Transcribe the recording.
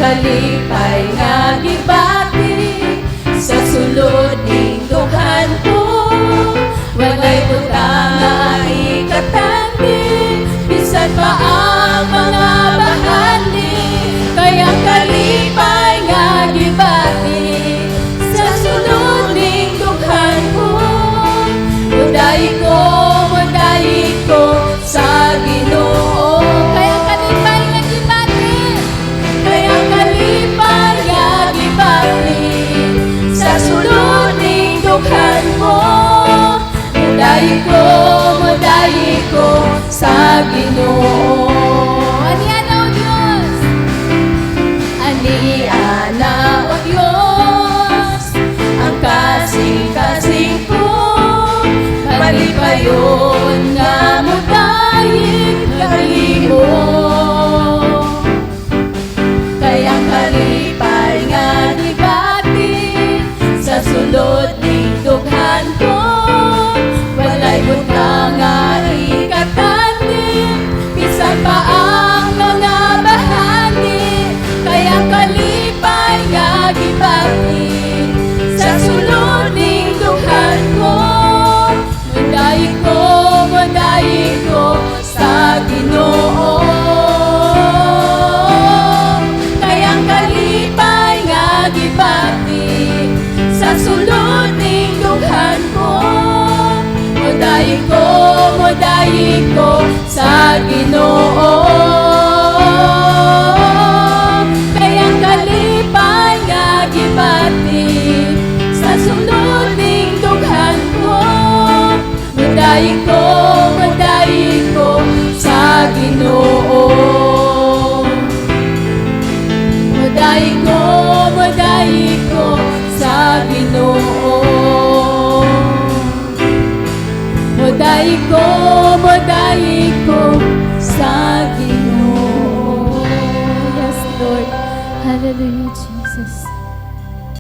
kalipay nga gibati sa sulod ning dughan ko. Walay butang nga ikatandi, bisan pa ang mga bahani. Kaya kalipay nga gibati sa sulod ning dughan ko. Mudayi ko sa Ginoo. Kaya kalipay nga gibati, kaya kalipay nga gibati sa sulod ning dughan ko. Mudayi ko sa Ginoo. Aniana o Diyos, aniana o Diyos, ang kasing-kasing ko, malipayon nga mudayik kalimo. Kaya kalipay nga gibati sa sulod ning dughan ko. Walay butang nga ikatandi, bisan pa ang mga bahani. Kaya kalipay nga gibati sa sulod ning dughan ko. Mudayi ko sa Ginoo. Kaya kalipay nga gibati sa sulod ning dughan ko. Mudayi ko sa Ginoo. Kaya kalipay nga gibati sa sulod ning dughan ko. Mudayi ko sa Ginoo. Mudayi ko sa Ginoo. Mudayi ko sa Ginoo. Yes, Lord. Hallelujah, Jesus.